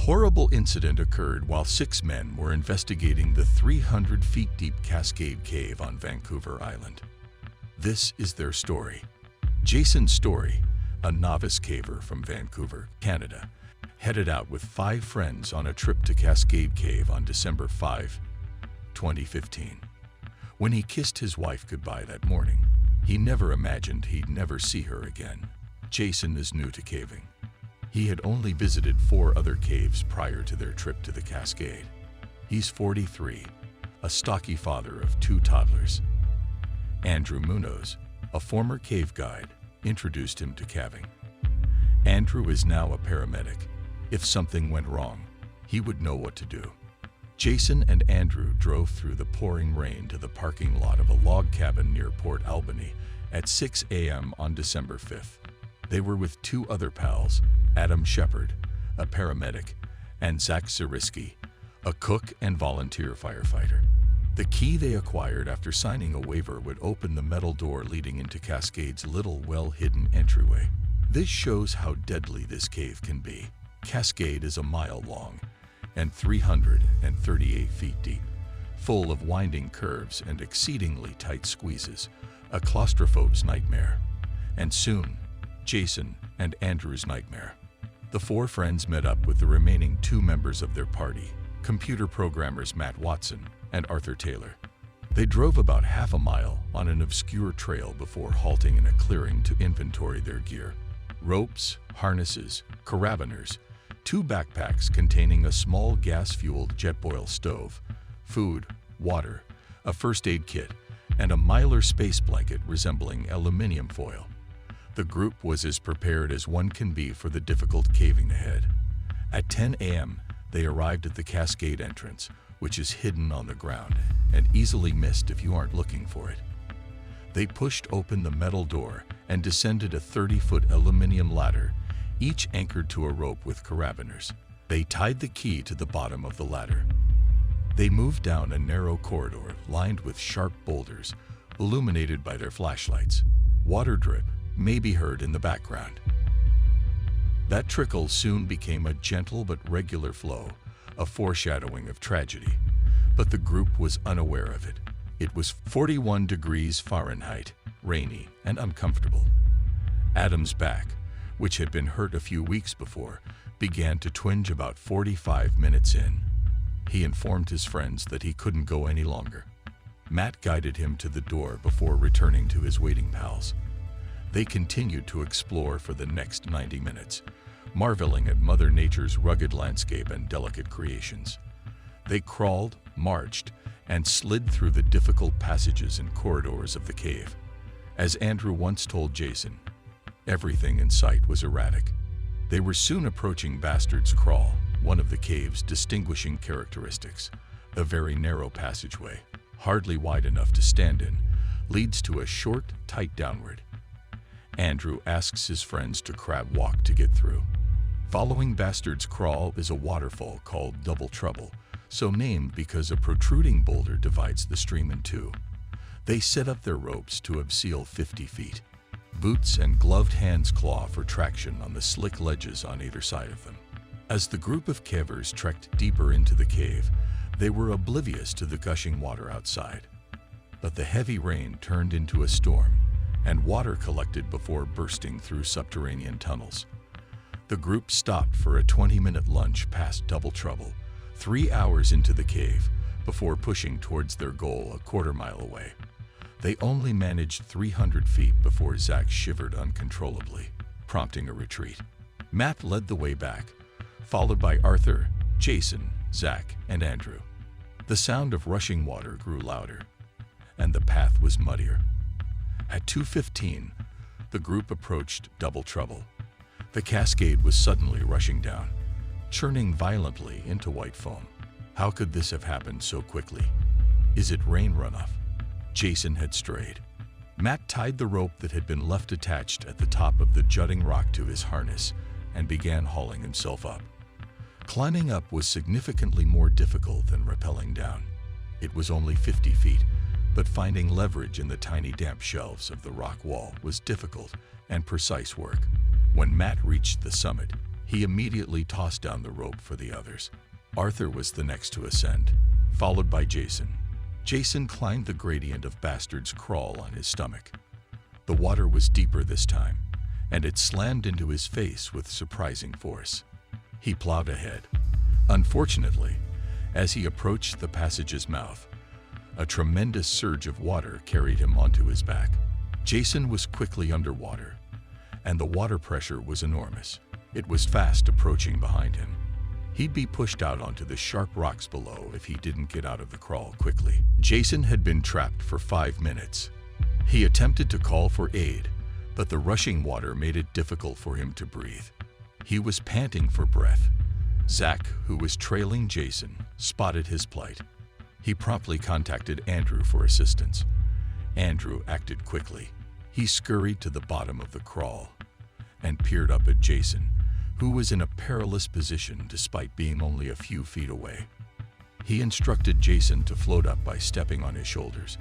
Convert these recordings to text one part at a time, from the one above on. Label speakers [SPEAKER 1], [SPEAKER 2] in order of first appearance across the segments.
[SPEAKER 1] horrible incident occurred while 6 men were investigating the 300 feet deep Cascade Cave on Vancouver Island. This is their story. Jason Storie, a novice caver from Vancouver, Canada, headed out with 5 friends on a trip to Cascade Cave on December 5, 2015. When he kissed his wife goodbye that morning, he never imagined he'd never see her again. Jason is new to caving. He had only visited 4 other caves prior to their trip to the Cascade. He's 43, a stocky father of 2 toddlers. Andrew Munoz, a former cave guide, introduced him to caving. Andrew is now a paramedic. If something went wrong, he would know what to do. Jason and Andrew drove through the pouring rain to the parking lot of a log cabin near Port Albany at 6 a.m. on December 5th. They were with 2 other pals, Adam Shepard, a paramedic, and Zach Zariski, a cook and volunteer firefighter. The key they acquired after signing a waiver would open the metal door leading into Cascade's little well-hidden entryway. This shows how deadly this cave can be. Cascade is a mile long and 338 feet deep, full of winding curves and exceedingly tight squeezes, a claustrophobe's nightmare, and soon, Jason and Andrew's nightmare. The 4 friends met up with the remaining 2 members of their party, computer programmers Matt Watson and Arthur Taylor. They drove about half a mile on an obscure trail before halting in a clearing to inventory their gear. Ropes, harnesses, carabiners, 2 backpacks containing a small gas-fueled Jetboil stove, food, water, a first aid kit, and a Mylar space blanket resembling aluminum foil. The group was as prepared as one can be for the difficult caving ahead. At 10 a.m., they arrived at the Cascade entrance, which is hidden on the ground and easily missed if you aren't looking for it. They pushed open the metal door and descended a 30-foot aluminum ladder, each anchored to a rope with carabiners. They tied the key to the bottom of the ladder. They moved down a narrow corridor lined with sharp boulders, illuminated by their flashlights. Water drip may be heard in the background. That trickle soon became a gentle but regular flow, a foreshadowing of tragedy. But the group was unaware of it. It was 41 degrees Fahrenheit, rainy and uncomfortable. Adam's back, which had been hurt a few weeks before, began to twinge about 45 minutes in. He informed his friends that he couldn't go any longer. Matt guided him to the door before returning to his waiting pals. They continued to explore for the next 90 minutes, marveling at Mother Nature's rugged landscape and delicate creations. They crawled, marched, and slid through the difficult passages and corridors of the cave. As Andrew once told Jason, everything in sight was erratic. They were soon approaching Bastard's Crawl, one of the cave's distinguishing characteristics. The very narrow passageway, hardly wide enough to stand in, leads to a short, tight downward. Andrew asks his friends to crab walk to get through. Following Bastard's Crawl is a waterfall called Double Trouble, so named because a protruding boulder divides the stream in 2. They set up their ropes to abseil 50 feet. Boots and gloved hands claw for traction on the slick ledges on either side of them. As the group of cavers trekked deeper into the cave, they were oblivious to the gushing water outside. But the heavy rain turned into a storm, and water collected before bursting through subterranean tunnels. The group stopped for a 20-minute lunch past Double Trouble, 3 hours into the cave, before pushing towards their goal a quarter-mile away. They only managed 300 feet before Zach shivered uncontrollably, prompting a retreat. Matt led the way back, followed by Arthur, Jason, Zach, and Andrew. The sound of rushing water grew louder, and the path was muddier. At 2:15, the group approached Double Trouble. The cascade was suddenly rushing down, churning violently into white foam. How could this have happened so quickly? Is it rain runoff? Jason had strayed. Matt tied the rope that had been left attached at the top of the jutting rock to his harness and began hauling himself up. Climbing up was significantly more difficult than rappelling down. It was only 50 feet, but finding leverage in the tiny damp shelves of the rock wall was difficult and precise work. When Matt reached the summit, he He immediately tossed down the rope for the others. Arthur was the next to ascend, followed by Jason. Jason climbed the gradient of Bastard's Crawl on his stomach. The water was deeper this time, and it slammed into his face with surprising force. He plowed ahead. Unfortunately, as he approached the passage's mouth, a tremendous surge of water carried him onto his back. Jason was quickly underwater, and the water pressure was enormous. It was fast approaching behind him. He'd be pushed out onto the sharp rocks below if he didn't get out of the crawl quickly. Jason had been trapped for 5 minutes. He attempted to call for aid, but the rushing water made it difficult for him to breathe. He was panting for breath. Zach, who was trailing Jason, spotted his plight. He promptly contacted Andrew for assistance. Andrew acted quickly. He scurried to the bottom of the crawl and peered up at Jason, who was in a perilous position despite being only a few feet away. He instructed Jason to float up by stepping on his shoulders,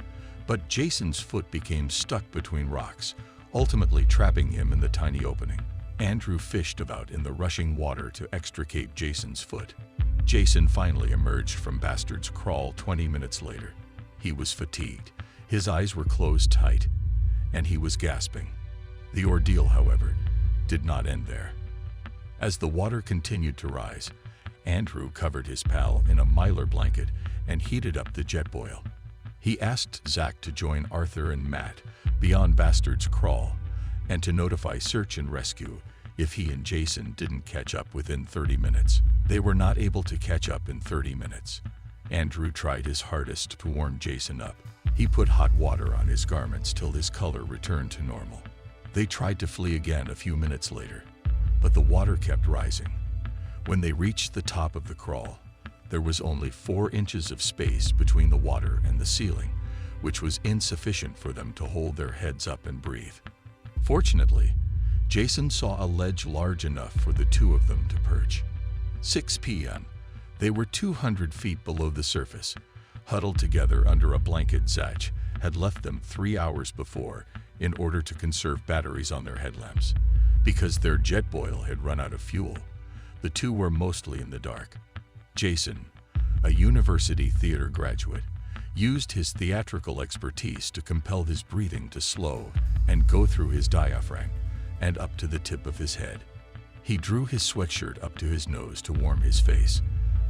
[SPEAKER 1] but Jason's foot became stuck between rocks, ultimately trapping him in the tiny opening. Andrew fished about in the rushing water to extricate Jason's foot. Jason finally emerged from Bastard's Crawl 20 minutes later. He was fatigued, his eyes were closed tight, and he was gasping. The ordeal, however, did not end there. As the water continued to rise, Andrew covered his pal in a mylar blanket and heated up the jet boil. He asked Zach to join Arthur and Matt beyond Bastard's Crawl and to notify search and rescue if he and Jason didn't catch up within 30 minutes. They were not able to catch up in 30 minutes. Andrew tried his hardest to warm Jason up. He put hot water on his garments till his color returned to normal. They tried to flee again a few minutes later, but the water kept rising. When they reached the top of the crawl, there was only 4 inches of space between the water and the ceiling, which was insufficient for them to hold their heads up and breathe. Fortunately, Jason saw a ledge large enough for the two of them to perch. 6 p.m. They were 200 feet below the surface, huddled together under a blanket Zach had left them 3 hours before in order to conserve batteries on their headlamps. Because their jet boil had run out of fuel, the two were mostly in the dark. Jason, a university theater graduate, used his theatrical expertise to compel his breathing to slow and go through his diaphragm and up to the tip of his head. He drew his sweatshirt up to his nose to warm his face,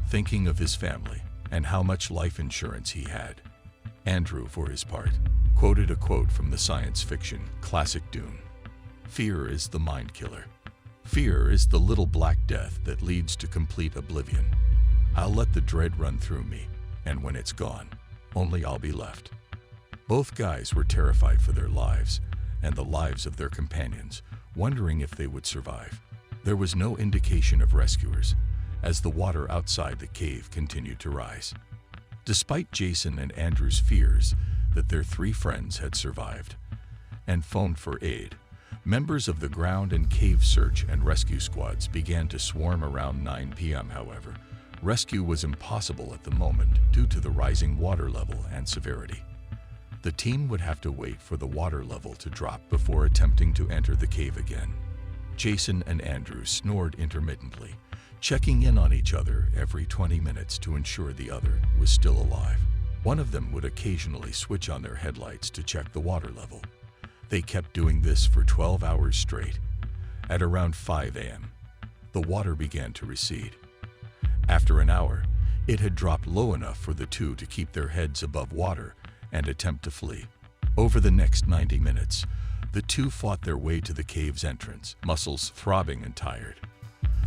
[SPEAKER 1] thinking of his family and how much life insurance he had. Andrew, for his part, quoted a quote from the science fiction classic Dune. "Fear is the mind killer. Fear is the little black death that leads to complete oblivion. I'll let the dread run through me, and when it's gone, only I'll be left." Both guys were terrified for their lives and the lives of their companions, wondering if they would survive. There was no indication of rescuers as the water outside the cave continued to rise. Despite Jason and Andrew's fears that their 3 friends had survived and phoned for aid, members of the ground and cave search and rescue squads began to swarm around 9 p.m. However, rescue was impossible at the moment due to the rising water level and severity. The team would have to wait for the water level to drop before attempting to enter the cave again. Jason and Andrew snored intermittently, checking in on each other every 20 minutes to ensure the other was still alive. One of them would occasionally switch on their headlights to check the water level. They kept doing this for 12 hours straight. At around 5 a.m., the water began to recede. After an hour, it had dropped low enough for the two to keep their heads above water and attempt to flee. Over the next 90 minutes, the two fought their way to the cave's entrance, muscles throbbing and tired.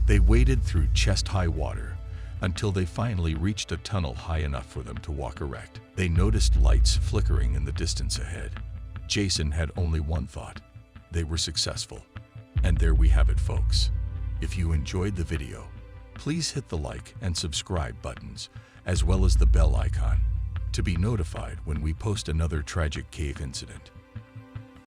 [SPEAKER 1] They waded through chest-high water until they finally reached a tunnel high enough for them to walk erect. They noticed lights flickering in the distance ahead. Jason had only one thought: they were successful. And there we have it, folks. If you enjoyed the video, please hit the like and subscribe buttons, as well as the bell icon, to be notified when we post another tragic cave incident.